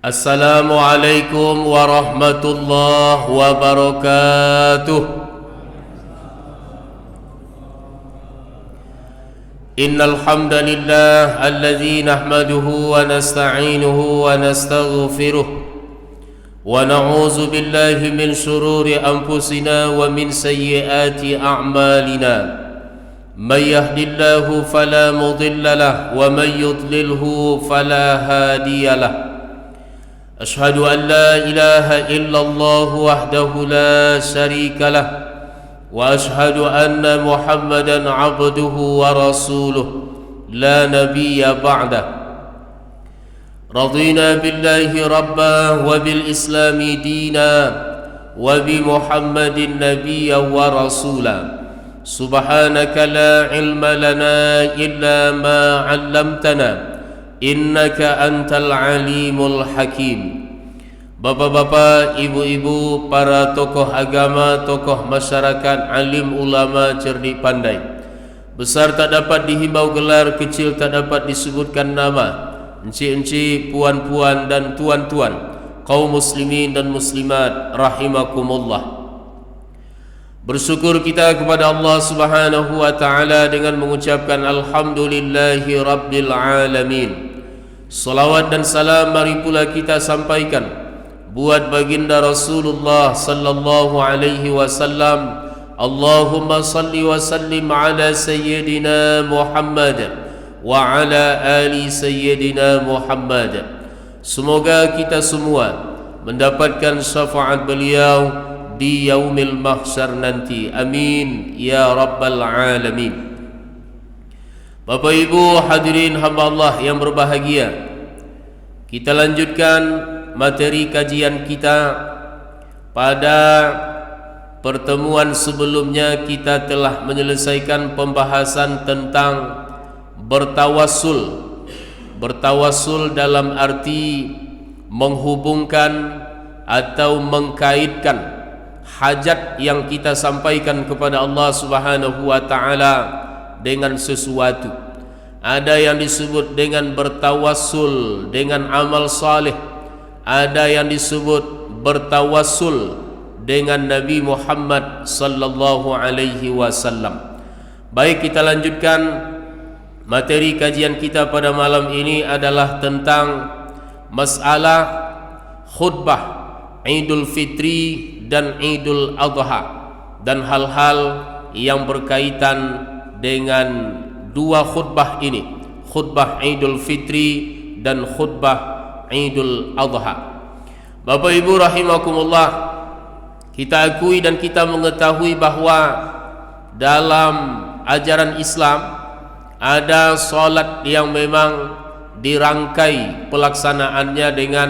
Assalamualaikum warahmatullahi wabarakatuh. Innal hamdalillah alladzi nahmaduhu wa nasta'inuhu wa nastaghfiruh wa na'udzu billahi min shururi anfusina wa min sayyiati a'malina. May yahdihillahu fala mudilla lahu wa may yudlilhu fala hadiya lahu. أشهد أن لا إله إلا الله وحده لا شريك له وأشهد أن محمدا عبده ورسوله لا نبي بعده. رضينا بالله ربا وبالإسلام دينا وبمحمد نبيا ورسولا. سبحانك لا علم لنا إلا ما علمتنا innaka antal alimul hakim. Bapak-bapak, ibu-ibu, para tokoh agama, tokoh masyarakat, alim ulama cerdik pandai, besar tak dapat dihimbau gelar, kecil tak dapat disebutkan nama, encik-encik, puan-puan dan tuan-tuan, kaum muslimin dan muslimat rahimakumullah. Bersyukur kita kepada Allah Subhanahu wa taala dengan mengucapkan alhamdulillahi rabbil alamin. Salawat dan salam mari pula kita sampaikan buat baginda Rasulullah sallallahu alaihi wasallam. Allahumma salli wa sallim ala sayyidina Muhammad wa ala ali sayyidina Muhammad. Semoga kita semua mendapatkan syafaat beliau di yaumil mahsyar nanti. Amin ya rabbal alamin. Bapak ibu hadirin hamba Allah yang berbahagia, kita lanjutkan materi kajian kita. Pada pertemuan sebelumnya kita telah menyelesaikan pembahasan tentang bertawassul. Bertawassul dalam arti menghubungkan atau mengkaitkan hajat yang kita sampaikan kepada Allah Subhanahu wa taala dengan sesuatu. Ada yang disebut dengan bertawassul dengan amal saleh, ada yang disebut bertawassul dengan Nabi Muhammad sallallahu alaihi wasallam. Baik, kita lanjutkan materi kajian kita pada malam ini adalah tentang masalah khutbah Idul Fitri dan Idul Adha dan hal-hal yang berkaitan dengan dua khutbah ini, khutbah Idul Fitri dan khutbah Idul Adha. Bapak ibu rahimakumullah, kita akui dan kita mengetahui bahawa dalam ajaran Islam ada solat yang memang dirangkai pelaksanaannya dengan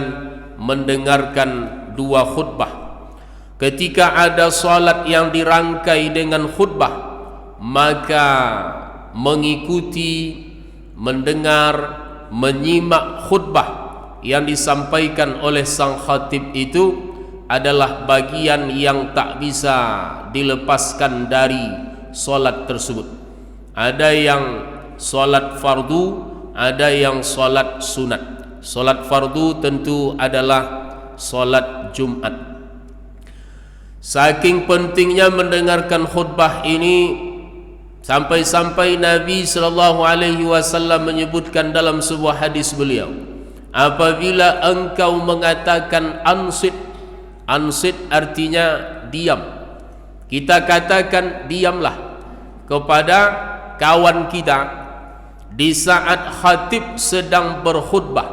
mendengarkan dua khutbah. Ketika ada solat yang dirangkai dengan khutbah, maka mengikuti, mendengar, menyimak khutbah yang disampaikan oleh sang khatib itu adalah bagian yang tak bisa dilepaskan dari solat tersebut. Ada yang solat fardu, ada yang solat sunat. Solat fardu tentu adalah solat Jumat. Saking pentingnya mendengarkan khutbah ini, sampai-sampai Nabi sallallahu alaihi wasallam menyebutkan dalam sebuah hadis beliau, apabila engkau mengatakan ansit, ansit artinya diam, kita katakan diamlah kepada kawan kita di saat khatib sedang berkhutbah,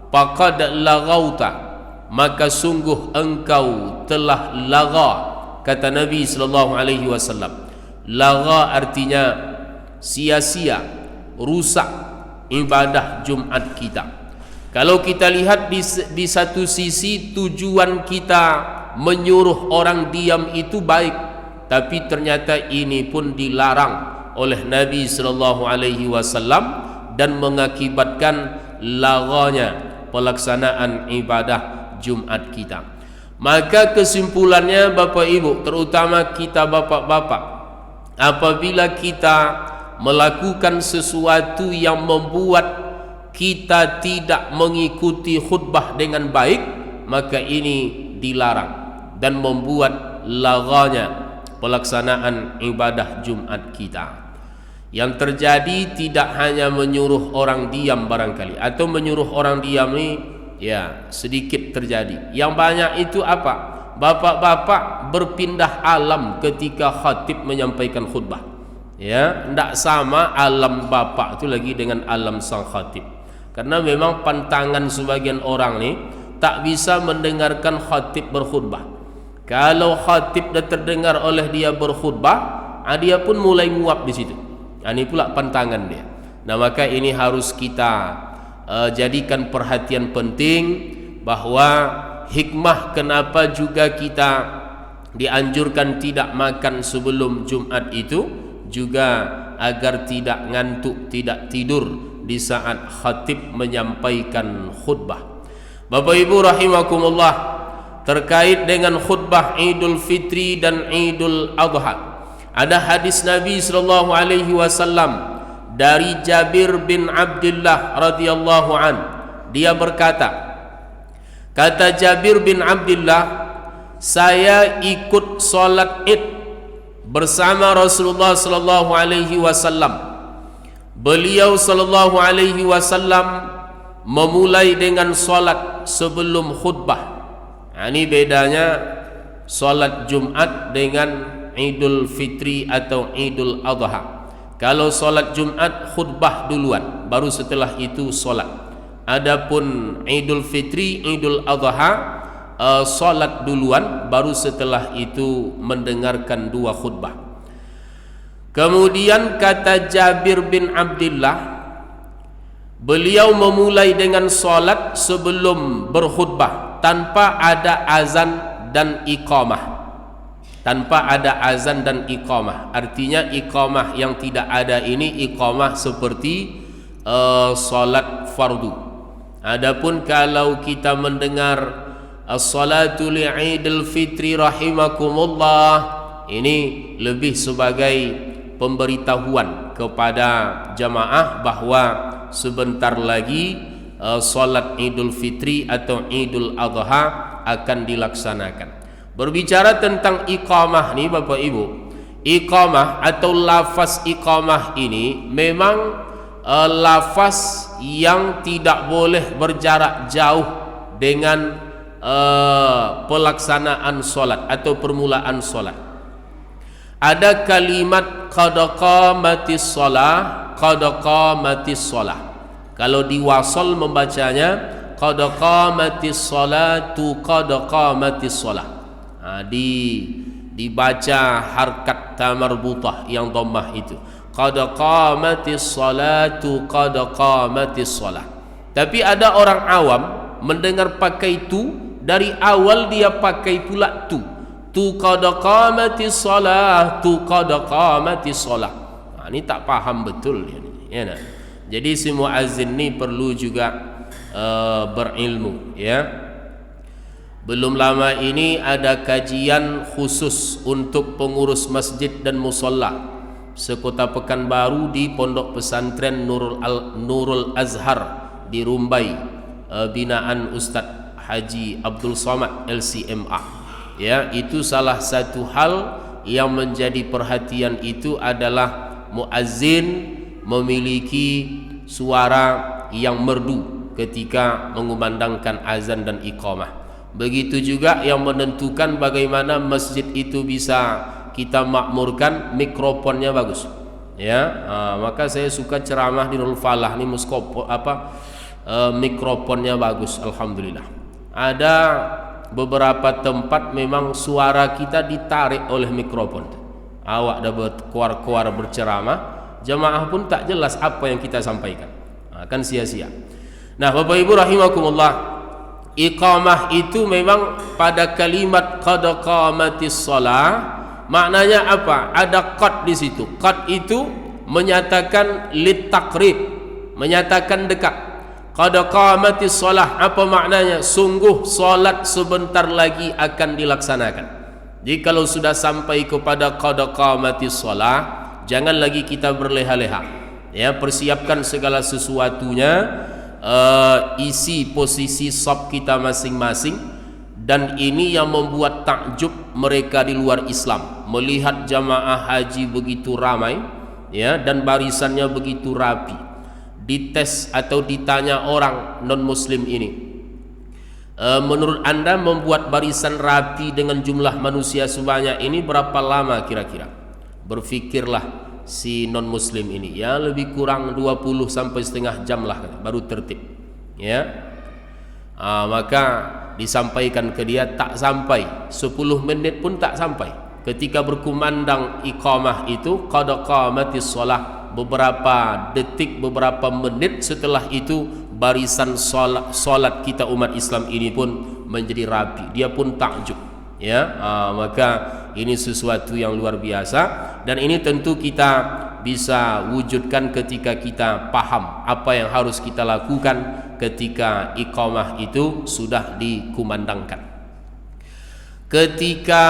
faqad laghauta, maka sungguh engkau telah lagha, kata Nabi sallallahu alaihi wasallam. Lagha artinya sia-sia, rusak ibadah Jumat kita. Kalau kita lihat di satu sisi tujuan kita menyuruh orang diam itu baik, tapi ternyata ini pun dilarang oleh Nabi sallallahu alaihi wasallam dan mengakibatkan laghanya pelaksanaan ibadah Jumat kita. Maka kesimpulannya Bapak Ibu, terutama kita bapak-bapak, apabila kita melakukan sesuatu yang membuat kita tidak mengikuti khutbah dengan baik, maka ini dilarang dan membuat laganya pelaksanaan ibadah Jumat kita. Yang terjadi tidak hanya menyuruh orang diam barangkali, atau menyuruh orang diam ni ya sedikit terjadi. Yang banyak itu apa? Bapak-bapak berpindah alam ketika khatib menyampaikan khutbah. Ya, tidak sama alam bapak itu lagi dengan alam sang khatib. Karena memang pantangan sebagian orang ni tak bisa mendengarkan khatib berkhutbah. Kalau khatib dah terdengar oleh dia berkhutbah, dia pun mulai nguap di situ. Ini pula pantangan dia. Nah, maka ini harus kita jadikan perhatian penting, bahwa hikmah kenapa juga kita dianjurkan tidak makan sebelum Jumat itu juga agar tidak ngantuk, tidak tidur di saat khatib menyampaikan khutbah. Bapak Ibu rahimakumullah, terkait dengan khutbah Idul Fitri dan Idul Adha, ada hadis Nabi sallallahu alaihi wasallam dari Jabir bin Abdullah radhiyallahu an. Dia berkata, kata Jabir bin Abdullah, saya ikut solat Id bersama Rasulullah sallallahu alaihi wasallam. Beliau sallallahu alaihi wasallam memulai dengan solat sebelum khutbah. Ini bedanya solat Jumat dengan Idul Fitri atau Idul Adha. Kalau solat Jumat khutbah duluan, baru setelah itu solat. Adapun Idul Fitri, Idul Adha, solat duluan, baru setelah itu mendengarkan dua khutbah. Kemudian kata Jabir bin Abdullah, beliau memulai dengan solat sebelum berkhutbah tanpa ada azan dan iqamah. Tanpa ada azan dan iqamah, artinya iqamah yang tidak ada ini iqamah seperti solat fardu. Adapun kalau kita mendengar as-salatu li'idul fitri rahimakumullah, ini lebih sebagai pemberitahuan kepada jamaah bahawa sebentar lagi solat Idul Fitri atau Idul Adha akan dilaksanakan. Berbicara tentang iqamah ni Bapak Ibu, iqamah atau lafaz iqamah ini memang lafaz yang tidak boleh berjarak jauh dengan pelaksanaan solat atau permulaan solat. Ada kalimat qad qamatis shalah, qad qamatis shalah. Kalau diwasal membacanya qad qamatis shalatu, qad qamatis shalah. Dibaca harkat tamarbutah yang dhammah itu. Qad qamatis shalatu, qad qamatis shalah. Tapi ada orang awam mendengar pakai tu, dari awal dia pakai pula tu qad qamatis shalah, tu qad qamatis shalah. Ini tak faham betul dia ni, ya nah? Jadi si muazzin ni perlu juga berilmu, ya. Belum lama ini ada kajian khusus untuk pengurus masjid dan musalla sekota Pekanbaru di Pondok Pesantren Nurul Azhar di Rumbai, binaan Ustaz Haji Abdul Somad LCMA. Ya, itu salah satu hal yang menjadi perhatian itu adalah muazzin memiliki suara yang merdu ketika mengumandangkan azan dan iqamah. Begitu juga yang menentukan bagaimana masjid itu bisa kita makmurkan, mikrofonnya bagus. Ya, maka saya suka ceramah di Nurul Falah ni mikrofonnya bagus, alhamdulillah. Ada beberapa tempat memang suara kita ditarik oleh mikrofon. Awak dah berkuar-kuar berceramah, jamaah pun tak jelas apa yang kita sampaikan, kan sia-sia. Nah, Bapak Ibu rahimakumullah, iqamah itu memang pada kalimat qad qamatis shalah, maknanya apa? Ada qad di situ. Qad itu menyatakan litaqrib, menyatakan dekat. Qad qamatis shalah, apa maknanya? Sungguh solat sebentar lagi akan dilaksanakan. Jadi kalau sudah sampai kepada qad qamatis shalah, jangan lagi kita berleha-leha. Ya, persiapkan segala sesuatunya isi posisi saf kita masing-masing, dan ini yang membuat takjub mereka di luar Islam melihat jamaah haji begitu ramai, ya, dan barisannya begitu rapi. Dites atau ditanya orang non muslim ini, menurut anda membuat barisan rapi dengan jumlah manusia sebanyak ini berapa lama kira-kira? Berfikirlah si non muslim ini, ya lebih kurang 20 sampai setengah jam lah baru tertib, ya. Maka disampaikan ke dia, tak sampai 10 menit pun tak sampai. Ketika berkumandang iqamah itu, qad qamatis shalah, beberapa detik, beberapa menit setelah itu barisan solat kita umat Islam ini pun menjadi rapi. Dia pun takjub, ya. Maka ini sesuatu yang luar biasa, dan ini tentu kita bisa wujudkan ketika kita paham apa yang harus kita lakukan ketika iqamah itu sudah dikumandangkan. Ketika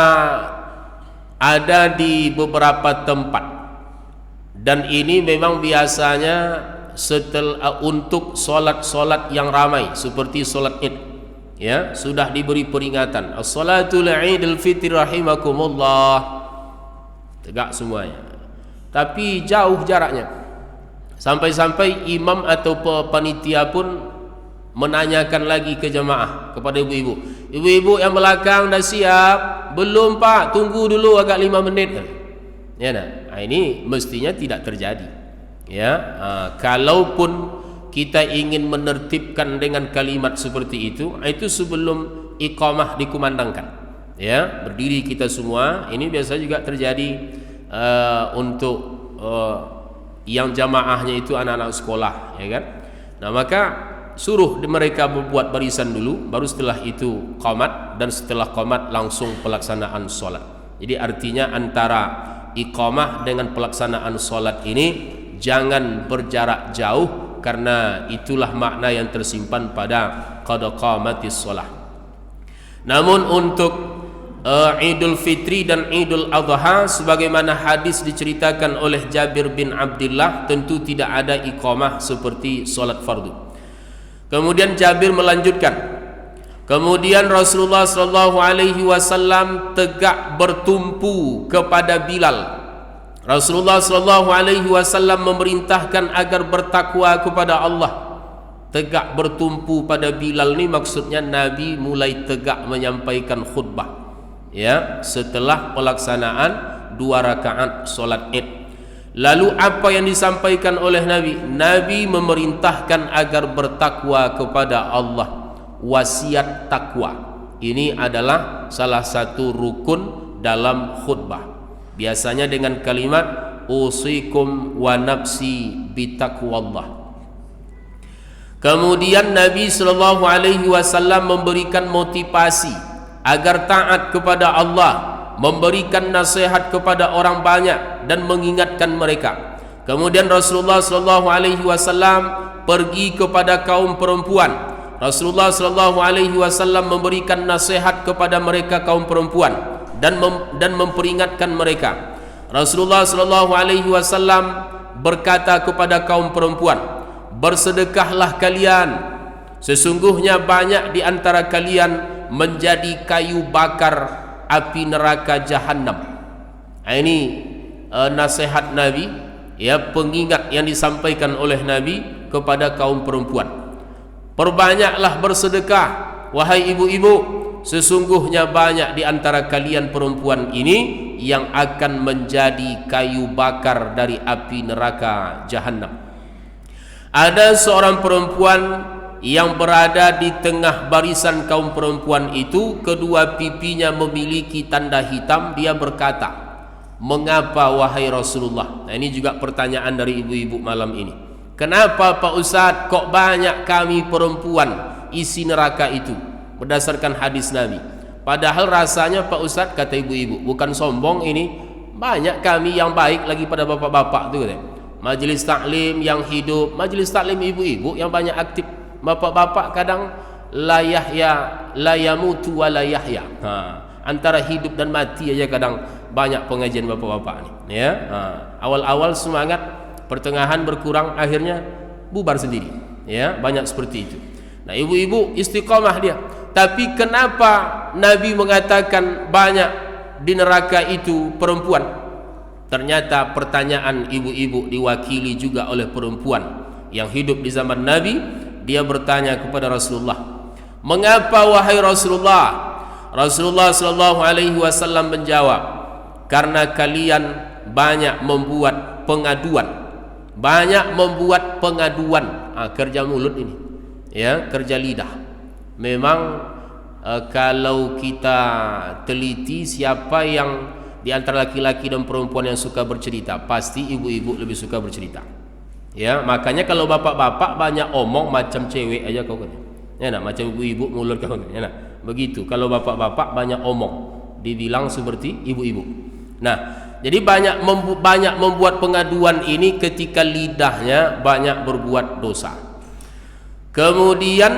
ada di beberapa tempat, dan ini memang biasanya setelah untuk solat-solat yang ramai seperti solat Id, ya, sudah diberi peringatan, as-salatul Idul Fitri rahimakumullah, tegak semuanya, tapi jauh jaraknya, sampai-sampai imam atau panitia pun menanyakan lagi ke jamaah, kepada ibu-ibu, ibu-ibu yang belakang dah siap? Belum pak, tunggu dulu agak 5 menit, ya. Nah, ini mestinya tidak terjadi, ya. Kalaupun kita ingin menertibkan dengan kalimat seperti itu sebelum iqamah dikumandangkan, ya, berdiri kita semua. Ini biasa juga terjadi untuk yang jamaahnya itu anak-anak sekolah, ya kan. Nah, maka suruh mereka membuat barisan dulu, baru setelah itu qamat, dan setelah qamat langsung pelaksanaan solat. Jadi artinya antara iqamah dengan pelaksanaan solat ini jangan berjarak jauh, karena itulah makna yang tersimpan pada qad qamatis shalah. Namun untuk Idul Fitri dan Idul Adha, sebagaimana hadis diceritakan oleh Jabir bin Abdullah, tentu tidak ada iqamah seperti solat fardu. Kemudian Jabir melanjutkan, kemudian Rasulullah SAW tegak bertumpu kepada Bilal. Rasulullah SAW memerintahkan agar bertakwa kepada Allah. Tegak bertumpu pada Bilal ni maksudnya Nabi mulai tegak menyampaikan khutbah, ya, setelah pelaksanaan 2 rakaat solat Id. Lalu apa yang disampaikan oleh Nabi? Nabi memerintahkan agar bertakwa kepada Allah, wasiat takwa. Ini adalah salah satu rukun dalam khutbah. Biasanya dengan kalimat usikum wa nafsi bitaqwallah. Kemudian Nabi SAW memberikan motivasi agar taat kepada Allah, memberikan nasihat kepada orang banyak dan mengingatkan mereka. Kemudian Rasulullah SAW pergi kepada kaum perempuan. Rasulullah SAW memberikan nasihat kepada mereka kaum perempuan dan memperingatkan mereka. Rasulullah SAW berkata kepada kaum perempuan, bersedekahlah kalian, sesungguhnya banyak di antara kalian menjadi kayu bakar api neraka Jahannam. Ini nasihat Nabi, ya, pengingat yang disampaikan oleh Nabi kepada kaum perempuan. Perbanyaklah bersedekah wahai ibu-ibu, sesungguhnya banyak di antara kalian perempuan ini yang akan menjadi kayu bakar dari api neraka Jahannam. Ada seorang perempuan yang berada di tengah barisan kaum perempuan itu, kedua pipinya memiliki tanda hitam. Dia berkata, mengapa wahai Rasulullah? Nah, ini juga pertanyaan dari ibu-ibu malam ini. Kenapa Pak Ustaz kok banyak kami perempuan isi neraka itu? Berdasarkan hadis Nabi. Padahal rasanya Pak Ustaz, kata ibu-ibu, bukan sombong ini, banyak kami yang baik lagi pada bapak-bapak tu, majelis taklim yang hidup, majelis taklim ibu-ibu yang banyak aktif. Bapak-bapak kadang la yamutu wa la yahya. Antara hidup dan mati aja kadang banyak pengajian bapak-bapak ni, ya. Awal-awal semangat, pertengahan berkurang, akhirnya bubar sendiri, Ya, banyak seperti itu. Nah, ibu-ibu istiqamah dia. Tapi kenapa Nabi mengatakan banyak di neraka itu perempuan? Ternyata pertanyaan ibu-ibu diwakili juga oleh perempuan yang hidup di zaman Nabi. Dia bertanya kepada Rasulullah, "Mengapa wahai Rasulullah?" Rasulullah sallallahu alaihi wasallam menjawab, "Karena kalian banyak membuat pengaduan." Banyak membuat pengaduan. Kerja mulut ini, ya, kerja lidah. Memang kalau kita teliti siapa yang di antara laki-laki dan perempuan yang suka bercerita, pasti ibu-ibu lebih suka bercerita. Ya, makanya kalau bapak-bapak banyak omong macam cewek aja kau kan. Ya, nah, macam ibu-ibu mulut kau kan. Ya, nah, begitu. Kalau bapak-bapak banyak omong, dibilang seperti ibu-ibu. Nah, jadi banyak membuat pengaduan ini ketika lidahnya banyak berbuat dosa. Kemudian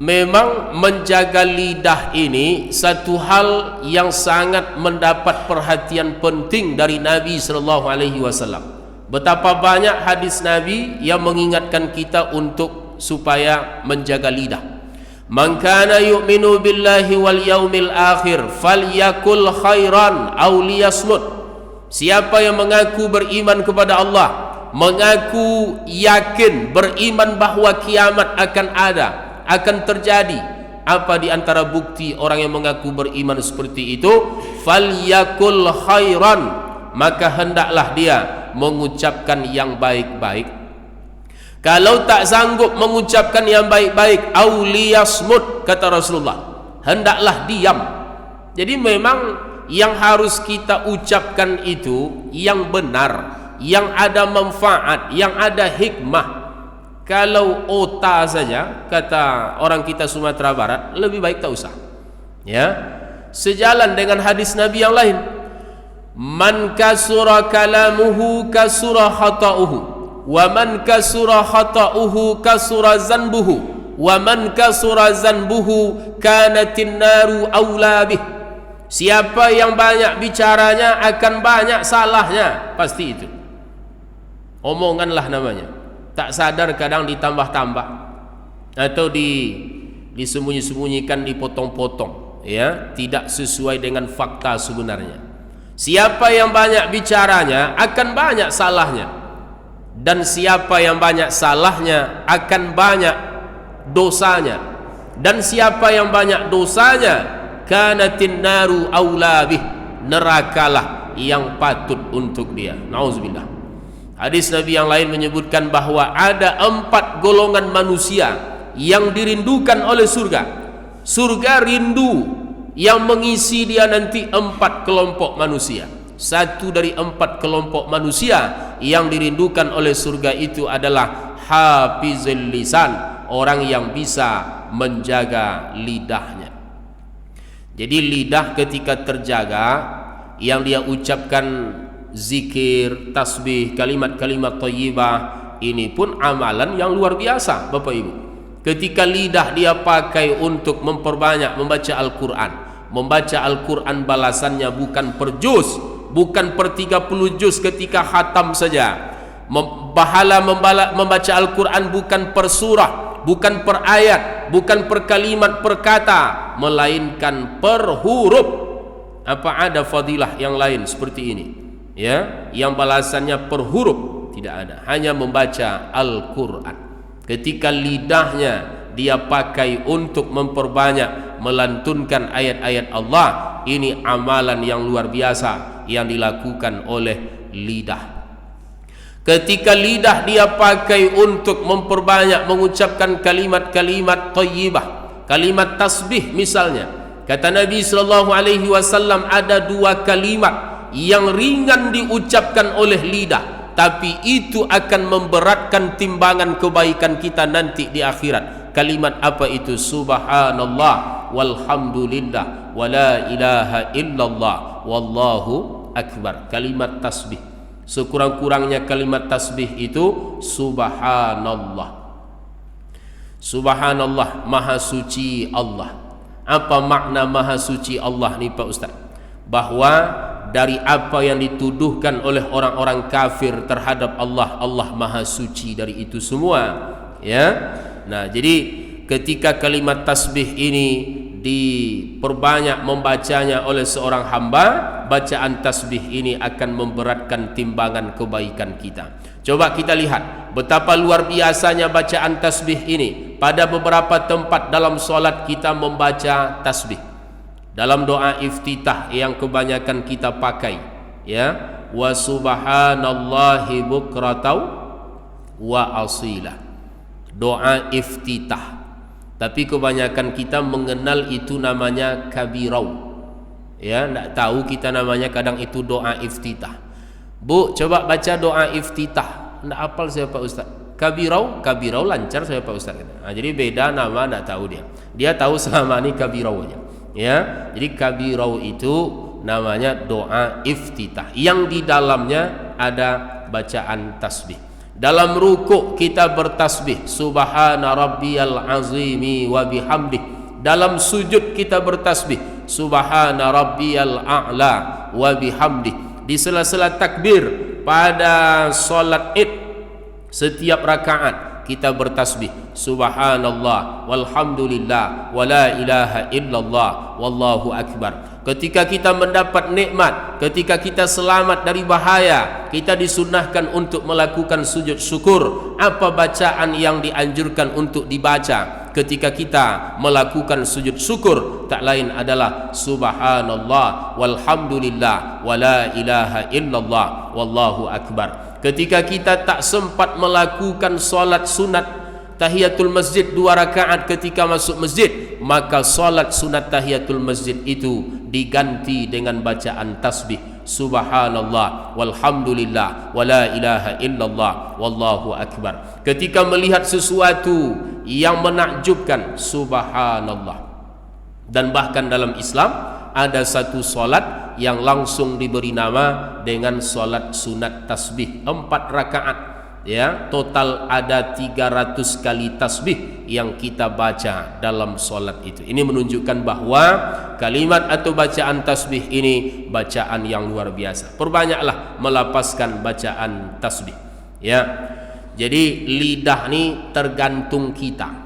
memang menjaga lidah ini satu hal yang sangat mendapat perhatian penting dari Nabi sallallahu alaihi wasallam. Betapa banyak hadis Nabi yang mengingatkan kita untuk supaya menjaga lidah. Man kana yu'minu billahi wal yaumil akhir falyakul khairan aw liyasmut. Siapa yang mengaku beriman kepada Allah, mengaku yakin beriman bahawa kiamat akan ada, akan terjadi, apa di antara bukti orang yang mengaku beriman seperti itu? Falyakul khairan, maka hendaklah dia mengucapkan yang baik-baik. Kalau tak sanggup mengucapkan yang baik-baik, auliyasmut, kata Rasulullah, hendaklah diam. Jadi memang yang harus kita ucapkan itu yang benar, yang ada manfaat, yang ada hikmah. Kalau ota saja, kata orang kita Sumatera Barat, lebih baik tak usah. Ya, sejalan dengan hadis Nabi yang lain, man kasura kalamuhu kasura khata'uhu, wa man kasura khata'uhu kasura zanbuhu, wa man kasura zanbuhu kanatin naru awla bih. Siapa yang banyak bicaranya akan banyak salahnya, pasti itu. Omonganlah namanya. Tak sadar kadang ditambah-tambah atau disembunyi-sembunyikan, dipotong-potong, ya, tidak sesuai dengan fakta sebenarnya. Siapa yang banyak bicaranya akan banyak salahnya, dan siapa yang banyak salahnya akan banyak dosanya, dan siapa yang banyak dosanya kanatin naru aula bih, nerakalah yang patut untuk dia. Nauzubillah. Hadis Nabi yang lain menyebutkan bahawa ada 4 golongan manusia yang dirindukan oleh surga. Surga rindu yang mengisi dia nanti 4 kelompok manusia. Satu dari 4 kelompok manusia yang dirindukan oleh surga itu adalah hafizul lisan, orang yang bisa menjaga lidahnya. Jadi lidah ketika terjaga, yang dia ucapkan zikir, tasbih, kalimat-kalimat thayyibah, ini pun amalan yang luar biasa, Bapak Ibu. Ketika lidah dia pakai untuk memperbanyak membaca Al-Quran, membaca Al-Quran balasannya bukan per juz, bukan per 30 juz ketika khatam saja. Pahala membaca Al-Quran bukan per surah, bukan per ayat, bukan per kalimat, per kata, melainkan per huruf. Apa ada fadilah yang lain seperti ini, ya, yang balasannya per huruf? Tidak ada, hanya membaca Al-Quran. Ketika lidahnya dia pakai untuk memperbanyak melantunkan ayat-ayat Allah, ini amalan yang luar biasa yang dilakukan oleh lidah. Ketika lidah dia pakai untuk memperbanyak mengucapkan kalimat-kalimat thayyibah, kalimat tasbih misalnya, kata Nabi sallallahu alaihi wasallam, ada 2 kalimat yang ringan diucapkan oleh lidah, tapi itu akan memberatkan timbangan kebaikan kita nanti di akhirat. Kalimat apa itu? Subhanallah walhamdulillah wala ilaha illallah wallahu akbar. Kalimat tasbih, sekurang-kurangnya kalimat tasbih itu subhanallah. Subhanallah, maha suci Allah. Apa makna maha suci Allah ni Pak Ustaz? Bahawa dari apa yang dituduhkan oleh orang-orang kafir terhadap Allah, Allah maha suci dari itu semua. Ya. Nah, jadi ketika kalimat tasbih ini diperbanyak membacanya oleh seorang hamba, bacaan tasbih ini akan memberatkan timbangan kebaikan kita. Coba kita lihat betapa luar biasanya bacaan tasbih ini. Pada beberapa tempat dalam solat kita membaca tasbih. Dalam doa iftitah yang kebanyakan kita pakai, ya, wa subhanallahi bukratan wa asila. Doa iftitah. Tapi kebanyakan kita mengenal itu namanya kabirau. Ya, tak tahu kita namanya kadang itu doa iftitah. Bu, coba baca doa iftitah. Tak hafal saya Pak Ustaz. Kabirau lancar saya Pak Ustaz. Nah, jadi beda nama, tak tahu dia. Dia tahu selama ini kabirau aja. Ya, jadi kabirau itu namanya doa iftitah yang di dalamnya ada bacaan tasbih. Dalam rukuk kita bertasbih subhana rabbiyal azimi wa bihamdih. Dalam sujud kita bertasbih subhana rabbiyal a'la wa bihamdih. Di sela-sela takbir pada solat Id setiap rakaat kita bertasbih subhanallah walhamdulillah wa la ilaha illallah wallahu akbar. Ketika kita mendapat nikmat, ketika kita selamat dari bahaya, kita disunnahkan untuk melakukan sujud syukur. Apa bacaan yang dianjurkan untuk dibaca ketika kita melakukan sujud syukur? Tak lain adalah subhanallah walhamdulillah wa la ilaha illallah wallahu akbar. Ketika kita tak sempat melakukan solat sunat tahiyatul masjid 2 rakaat ketika masuk masjid, maka solat sunat tahiyatul masjid itu diganti dengan bacaan tasbih subhanallah walhamdulillah wa la ilaha illallah wallahu akbar. Ketika melihat sesuatu yang menakjubkan subhanallah. Dan bahkan dalam Islam ada satu solat yang langsung diberi nama dengan solat sunat tasbih 4 rakaat. Ya, total ada 300 kali tasbih yang kita baca dalam solat itu. Ini menunjukkan bahwa kalimat atau bacaan tasbih ini bacaan yang luar biasa. Perbanyaklah melapaskan bacaan tasbih. Ya, jadi lidah ni tergantung kita.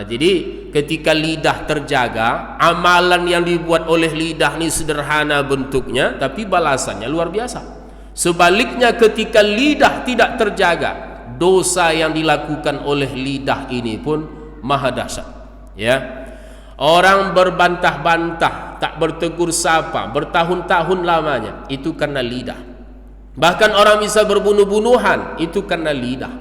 Jadi ketika lidah terjaga, amalan yang dibuat oleh lidah ni sederhana bentuknya, tapi balasannya luar biasa. Sebaliknya ketika lidah tidak terjaga, dosa yang dilakukan oleh lidah ini pun maha dahsyat. Ya, orang berbantah-bantah, tak bertegur sapa bertahun-tahun lamanya, itu karena lidah. Bahkan orang bisa berbunuh-bunuhan, itu karena lidah.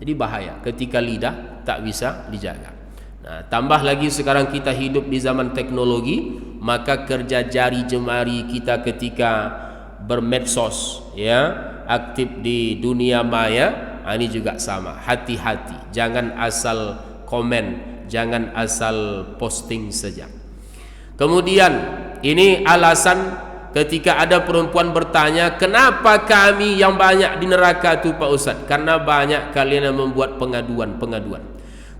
Jadi bahaya ketika lidah tak bisa dijaga. Nah, tambah lagi sekarang kita hidup di zaman teknologi, maka kerja jari jemari kita ketika bermedsos, ya, aktif di dunia maya, ini juga sama. Hati-hati, jangan asal komen, jangan asal posting saja. Kemudian ini alasan ketika ada perempuan bertanya, kenapa kami yang banyak di neraka itu Pak Ustaz? Karena banyak kalian yang membuat pengaduan.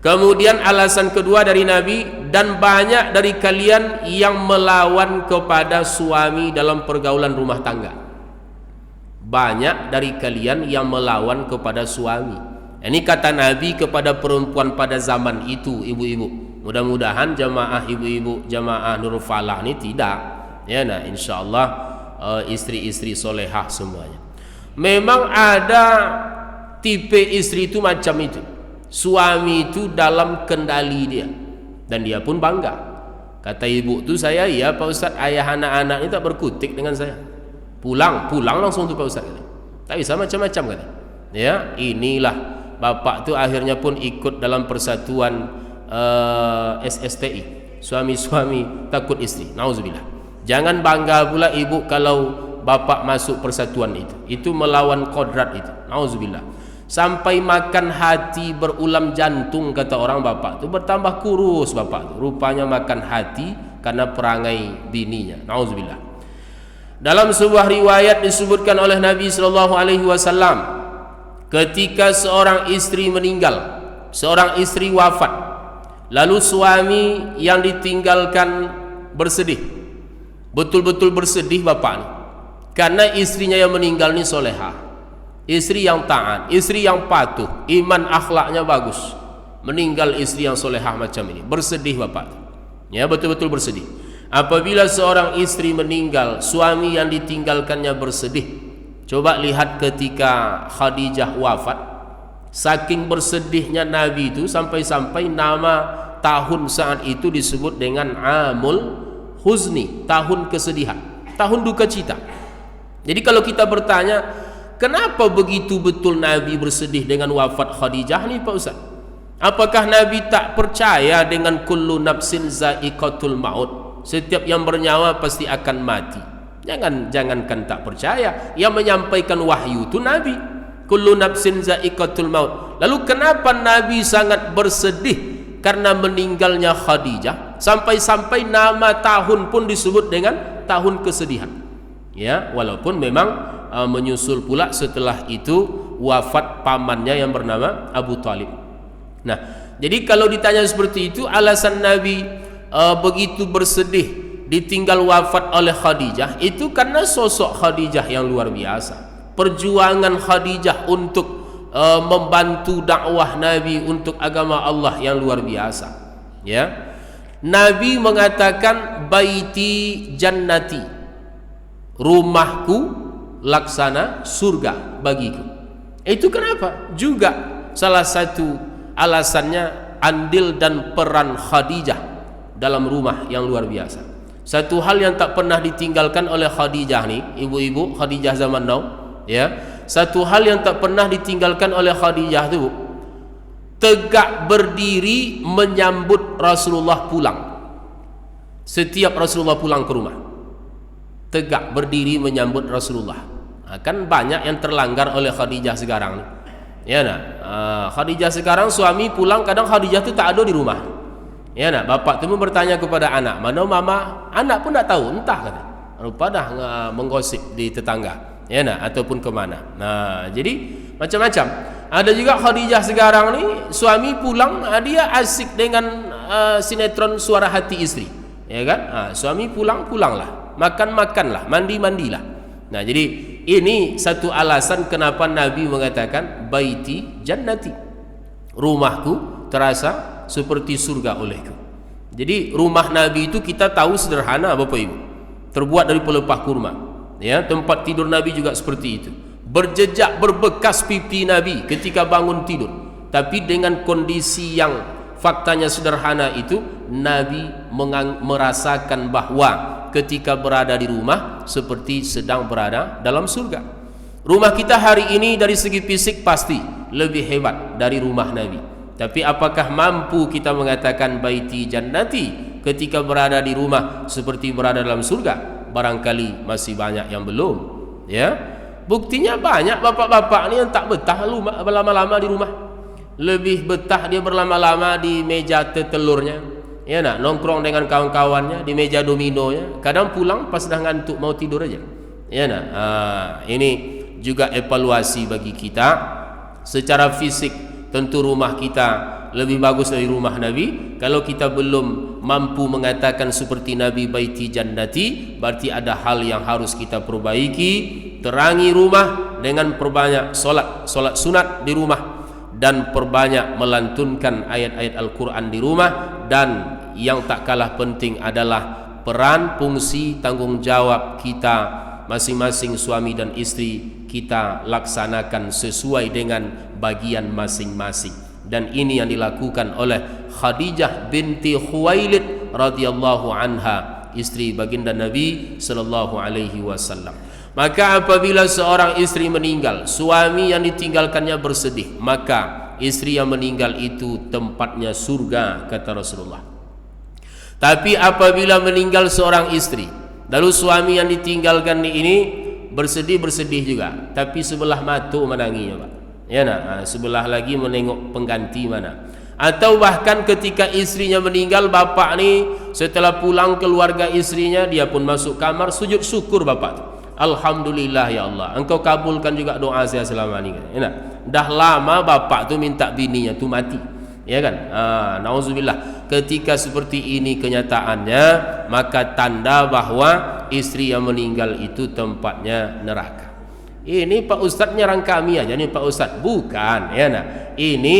Kemudian alasan kedua dari Nabi, dan banyak dari kalian yang melawan kepada suami dalam pergaulan rumah tangga. Banyak dari kalian yang melawan kepada suami. Ini kata Nabi kepada perempuan pada zaman itu, ibu-ibu. Mudah-mudahan jamaah ibu-ibu, jamaah Nurul Falah ini tidak. Ya, nah, insyaallah istri-istri solehah semuanya. Memang ada tipe istri itu macam itu. Suami itu dalam kendali dia, dan dia pun bangga. Kata ibu tu, saya, ya Pak Ustaz, ayah anak-anak ini tak berkutik dengan saya. Pulang langsung tu Pak Ustaz. Tak bisa macam-macam kata. Ya, inilah bapak tu akhirnya pun ikut dalam persatuan SSTI, suami-suami takut istri. Nauzubillah. Jangan bangga pula ibu kalau bapak masuk persatuan itu. Itu melawan kodrat itu. Nauzubillah. Sampai makan hati berulam jantung, kata orang bapak tu, bertambah kurus bapak tu. Rupanya makan hati karena perangai bininya. Nauzubillah. Dalam sebuah riwayat disebutkan oleh Nabi sallallahu alaihi wasallam, ketika seorang istri meninggal, seorang istri wafat, lalu suami yang ditinggalkan bersedih, betul-betul bersedih bapak ni, karena istrinya yang meninggal ni solehah, istri yang taat, istri yang patuh, iman akhlaknya bagus. meninggal istri yang solehah macam ini, bersedih bapak tu. Ya, betul-betul bersedih. Apabila seorang istri meninggal, suami yang ditinggalkannya bersedih. Coba lihat ketika Khadijah wafat, saking bersedihnya Nabi itu sampai-sampai nama tahun saat itu disebut dengan Amul Huzni, tahun kesedihan, tahun duka cita. Jadi kalau kita bertanya, kenapa begitu betul Nabi bersedih dengan wafat Khadijah ni Pak Ustaz? Apakah Nabi tak percaya dengan kullu nafsin za'iqatul maut? Setiap yang bernyawa pasti akan mati. Jangankan tak percaya, yang menyampaikan wahyu itu Nabi. Kullu nafsin za'iqatul maut. Lalu kenapa Nabi sangat bersedih karena meninggalnya Khadijah, sampai-sampai nama tahun pun disebut dengan tahun kesedihan? Ya, walaupun memang menyusul pula setelah itu wafat pamannya yang bernama Abu Talib. Nah, jadi kalau ditanya seperti itu, alasan Nabi begitu bersedih ditinggal wafat oleh Khadijah itu karena sosok Khadijah yang luar biasa. Perjuangan Khadijah untuk membantu dakwah Nabi untuk agama Allah yang luar biasa. Ya, Nabi mengatakan baiti jannati, rumahku laksana surga bagiku. Itu kenapa? Juga salah satu alasannya andil dan peran Khadijah dalam rumah yang luar biasa. Satu hal yang tak pernah ditinggalkan oleh Khadijah ni, ibu-ibu Khadijah zaman now, ya. Satu hal yang tak pernah ditinggalkan oleh Khadijah tu, tegak berdiri menyambut Rasulullah pulang. Setiap Rasulullah pulang ke rumah, tegak berdiri menyambut Rasulullah. Kan banyak yang terlanggar oleh Khadijah sekarang ni. Ya nak, Khadijah sekarang suami pulang, kadang Khadijah tu tak ada di rumah. Ya nak, bapak tu pun bertanya kepada anak, mana mama? Anak pun tak tahu, entah kata. Lupa dah menggosip di tetangga. Ya nak, ataupun ke mana. Nah, jadi macam-macam. Ada juga Khadijah sekarang ni, suami pulang, dia asik dengan sinetron Suara Hati Istri. Ya kan? Suami pulang, pulanglah. Makan-makanlah, mandi-mandilah. Nah, jadi ini satu alasan kenapa Nabi mengatakan baiti jannati, rumahku terasa seperti surga olehku. Jadi rumah Nabi itu kita tahu sederhana Bapak Ibu, terbuat dari pelepah kurma. Ya, tempat tidur Nabi juga seperti itu. Berjejak berbekas pipi Nabi ketika bangun tidur. Tapi dengan kondisi yang faktanya sederhana itu, Nabi merasakan bahwa ketika berada di rumah seperti sedang berada dalam surga. Rumah kita hari ini dari segi fisik pasti lebih hebat dari rumah Nabi. Tapi apakah mampu kita mengatakan baiti jannati ketika berada di rumah seperti berada dalam surga? Barangkali masih banyak yang belum. Ya, buktinya banyak bapak-bapak ni yang tak betah berlama-lama di rumah. Lebih betah dia berlama-lama di meja telurnya. Ya nak, nongkrong dengan kawan-kawannya di meja dominonya. Kadang pulang pas dah ngantuk mau tidur aja. Ya nak, ini juga evaluasi bagi kita. Secara fisik tentu rumah kita lebih bagus dari rumah Nabi. Kalau kita belum mampu mengatakan seperti Nabi baiti jannati, berarti ada hal yang harus kita perbaiki. Terangi rumah dengan perbanyak solat sunat di rumah, dan perbanyak melantunkan ayat-ayat Al-Quran di rumah. Dan yang tak kalah penting adalah peran, fungsi, tanggungjawab kita masing-masing suami dan istri kita laksanakan sesuai dengan bagian masing-masing. Dan ini yang dilakukan oleh Khadijah binti Khuwailid radhiyallahu anha, istri baginda Nabi sallallahu alaihi wasallam. Maka apabila seorang istri meninggal, suami yang ditinggalkannya bersedih, maka istri yang meninggal itu tempatnya surga, kata Rasulullah. Tapi apabila meninggal seorang istri, lalu suami yang ditinggalkan ini bersedih juga, tapi sebelah mata menanginya, Pak. Ya nak, sebelah lagi menengok pengganti mana. Atau bahkan ketika istrinya meninggal, bapak ni setelah pulang keluarga istrinya, dia pun masuk kamar sujud syukur bapak. Alhamdulillah ya Allah, engkau kabulkan juga doa saya selama ini. Ya nak, dah lama bapak tu minta bininya tu mati. Ya kan? Nauzubillah. Ketika seperti ini kenyataannya, maka tanda bahwa istri yang meninggal itu tempatnya neraka. Ini Pak Ustadz nyerang kami aja nih Pak Ustadz. Bukan, ya nah. Ini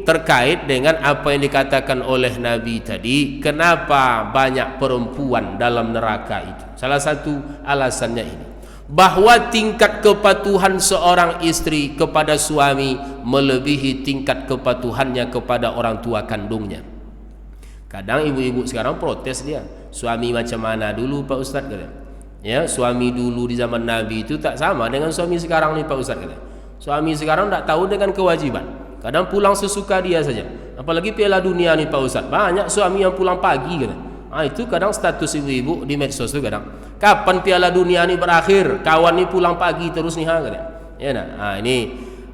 terkait dengan apa yang dikatakan oleh Nabi tadi, kenapa banyak perempuan dalam neraka itu. Salah satu alasannya ini, bahwa tingkat kepatuhan seorang istri kepada suami melebihi tingkat kepatuhannya kepada orang tua kandungnya. Kadang ibu-ibu sekarang protes dia, suami macam mana dulu Pak Ustaz kata. Ya, suami dulu di zaman Nabi itu tak sama dengan suami sekarang nih Pak Ustaz kata. Suami sekarang tak tahu dengan kewajiban. Kadang pulang sesuka dia saja. Apalagi Piala Dunia nih Pak Ustaz. Banyak suami yang pulang pagi kata. Itu kadang status ibu-ibu di medsos tu kadang. Kapan Piala Dunia ni berakhir? Kawan ni pulang pagi terus nih kata. Ya nah. Ini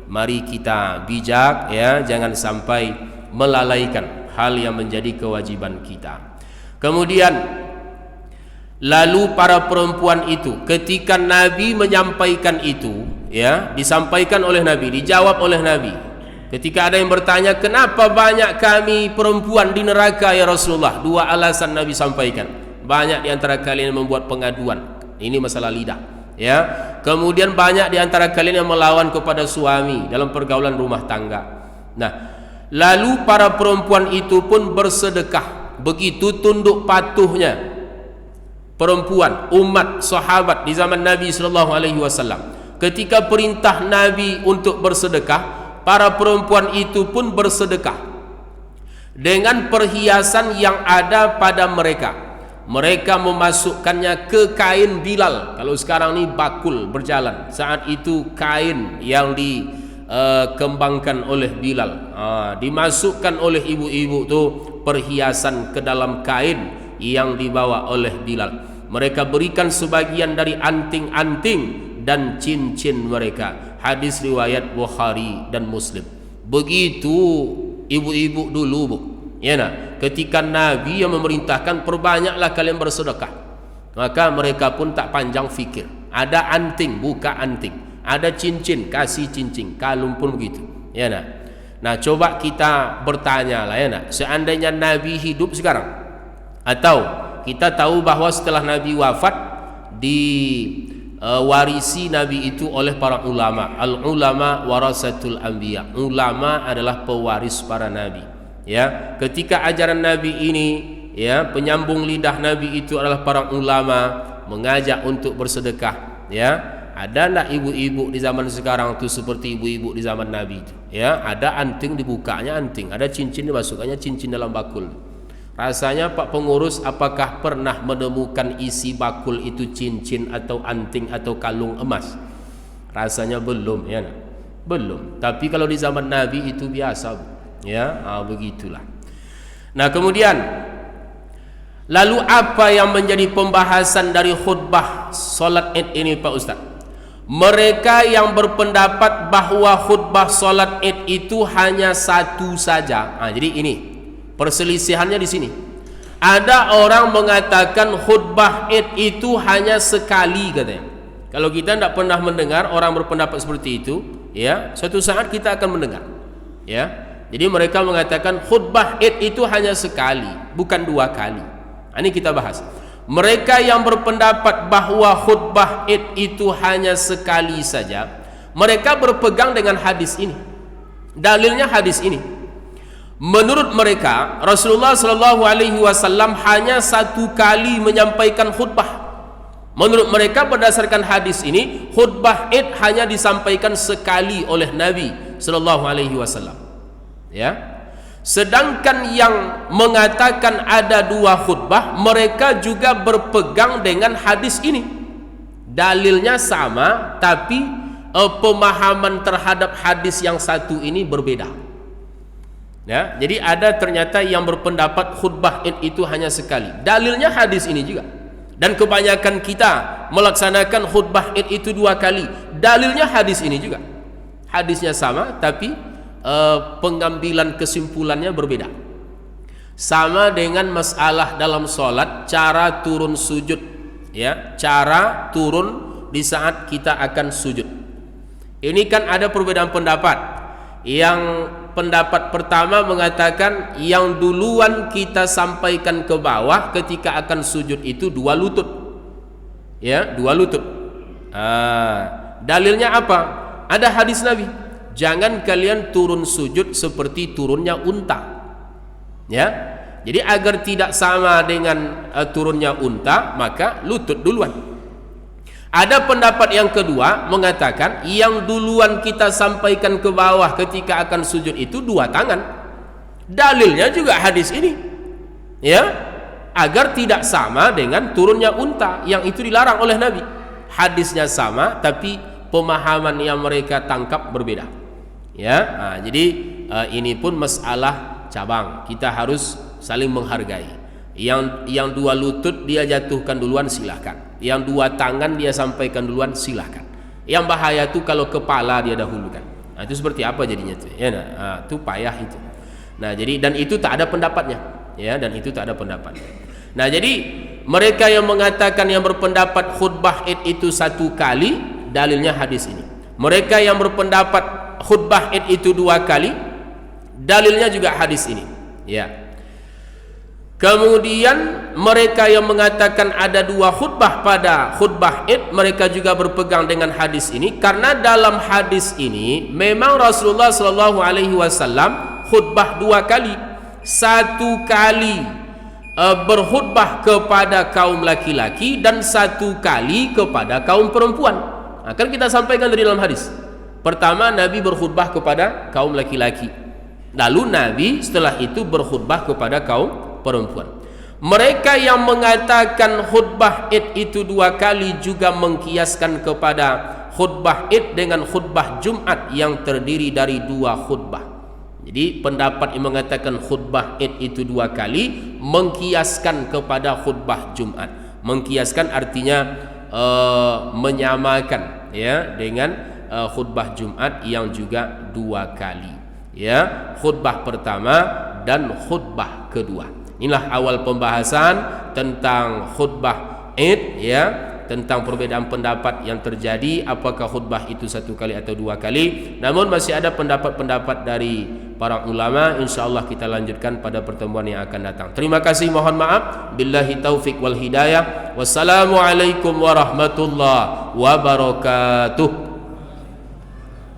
mari kita bijak ya, jangan sampai melalaikan hal yang menjadi kewajiban kita. Kemudian lalu para perempuan itu ketika Nabi menyampaikan itu ya, disampaikan oleh Nabi, dijawab oleh Nabi. Ketika ada yang bertanya, kenapa banyak kami perempuan di neraka ya Rasulullah? Dua alasan Nabi sampaikan. Banyak di antara kalian yang membuat pengaduan. Ini masalah lidah. Ya. Kemudian banyak di antara kalian yang melawan kepada suami dalam pergaulan rumah tangga. Nah, lalu para perempuan itu pun bersedekah. Begitu tunduk patuhnya perempuan, umat, sahabat di zaman Nabi SAW. Ketika perintah Nabi untuk bersedekah, para perempuan itu pun bersedekah dengan perhiasan yang ada pada mereka. Mereka memasukkannya ke kain Bilal. Kalau sekarang ni bakul berjalan, saat itu kain yang dikembangkan oleh Bilal. Dimasukkan oleh ibu-ibu tu perhiasan ke dalam kain yang dibawa oleh Bilal. Mereka berikan sebagian dari anting-anting dan cincin mereka. Hadis riwayat Bukhari dan Muslim. Begitu ibu-ibu dulu bu, ya nak, ketika Nabi yang memerintahkan perbanyaklah kalian bersedekah, maka mereka pun tak panjang fikir. Ada anting, buka anting. Ada cincin, kasih cincin. Kalung pun begitu, ya nak. Nah coba kita bertanya lah ya nak, seandainya Nabi hidup sekarang, atau kita tahu bahawa setelah Nabi wafat warisi Nabi itu oleh para ulama. Al-ulama warasatul anbiya. Ulama adalah pewaris para nabi. Ya, ketika ajaran Nabi ini ya, penyambung lidah Nabi itu adalah para ulama, mengajak untuk bersedekah. Ya, ada enggak ibu-ibu di zaman sekarang tu seperti ibu-ibu di zaman Nabi itu? Ya, ada anting dibukanya anting, ada cincin dimasukkannya cincin dalam bakul. Rasanya Pak Pengurus, apakah pernah menemukan isi bakul itu cincin atau anting atau kalung emas? Rasanya belum ya. Belum. Tapi kalau di zaman Nabi itu biasa. Ya, begitulah. Nah, kemudian lalu apa yang menjadi pembahasan dari khutbah solat Id ini Pak Ustaz? Mereka yang berpendapat bahawa khutbah solat Id itu hanya satu saja. Jadi ini perselisihannya di sini. Ada orang mengatakan khutbah Id itu hanya sekali katanya. Kalau kita tidak pernah mendengar orang berpendapat seperti itu, ya, suatu saat kita akan mendengar. Ya. Jadi mereka mengatakan khutbah Id itu hanya sekali, bukan dua kali. Ini kita bahas. Mereka yang berpendapat bahawa khutbah Id itu hanya sekali saja, mereka berpegang dengan hadis ini. Dalilnya hadis ini. Menurut mereka, Rasulullah SAW hanya satu kali menyampaikan khutbah. Menurut mereka berdasarkan hadis ini, khutbah Id hanya disampaikan sekali oleh Nabi SAW. Ya. Sedangkan yang mengatakan ada dua khutbah, mereka juga berpegang dengan hadis ini. Dalilnya sama, tapi pemahaman terhadap hadis yang satu ini berbeda. Ya, jadi ada ternyata yang berpendapat khutbah Id itu hanya sekali. Dalilnya hadis ini juga. Dan kebanyakan kita melaksanakan khutbah Id itu dua kali. Dalilnya hadis ini juga. Hadisnya sama, tapi pengambilan kesimpulannya berbeda. Sama dengan masalah dalam solat, cara turun sujud. Ya, cara turun di saat kita akan sujud. Ini kan ada perbedaan pendapat. Yang pendapat pertama mengatakan yang duluan kita sampaikan ke bawah ketika akan sujud itu dua lutut. Ya, dua lutut. Dalilnya apa? Ada hadis Nabi. jangan kalian turun sujud seperti turunnya unta. Ya. Jadi agar tidak sama dengan turunnya unta, maka lutut duluan. Ada pendapat yang kedua mengatakan yang duluan kita sampaikan ke bawah ketika akan sujud itu dua tangan. Dalilnya juga hadis ini. Ya, agar tidak sama dengan turunnya unta yang itu dilarang oleh Nabi. Hadisnya sama tapi pemahaman yang mereka tangkap berbeda. Ya, jadi ini pun masalah cabang. Kita harus saling menghargai. Yang dua lutut dia jatuhkan duluan, silahkan. Yang dua tangan dia sampaikan duluan, silahkan. Yang bahaya itu kalau kepala dia dahulukan. Itu seperti apa jadinya tuh? Ya, itu payah itu. Nah, jadi dan itu tak ada pendapatnya. Ya, dan itu tak ada pendapatnya. Nah, jadi mereka yang mengatakan yang berpendapat khutbah Id itu satu kali, dalilnya hadis ini. Mereka yang berpendapat khutbah Id itu dua kali, dalilnya juga hadis ini. Ya. Kemudian mereka yang mengatakan ada dua khutbah pada khutbah Id, mereka juga berpegang dengan hadis ini karena dalam hadis ini memang Rasulullah SAW khutbah dua kali. Satu kali berkhutbah kepada kaum laki-laki dan satu kali kepada kaum perempuan. Akan kita sampaikan dari dalam hadis. Pertama Nabi berkhutbah kepada kaum laki-laki. Lalu Nabi setelah itu berkhutbah kepada kaum perempuan. Mereka yang mengatakan khutbah Id itu dua kali juga mengkiaskan kepada khutbah Id dengan khutbah Jumat yang terdiri dari dua khutbah. Jadi pendapat yang mengatakan khutbah Id itu dua kali mengkiaskan kepada khutbah Jumat. Mengkiaskan artinya menyamakan ya dengan khutbah Jumat yang juga dua kali. Ya, khutbah pertama dan khutbah kedua. Inilah awal pembahasan tentang khutbah Id, ya, tentang perbedaan pendapat yang terjadi apakah khutbah itu satu kali atau dua kali. Namun masih ada pendapat-pendapat dari para ulama. InsyaAllah kita lanjutkan pada pertemuan yang akan datang. Terima kasih, mohon maaf. Billahi taufik wal hidayah. Wassalamualaikum warahmatullahi wabarakatuh.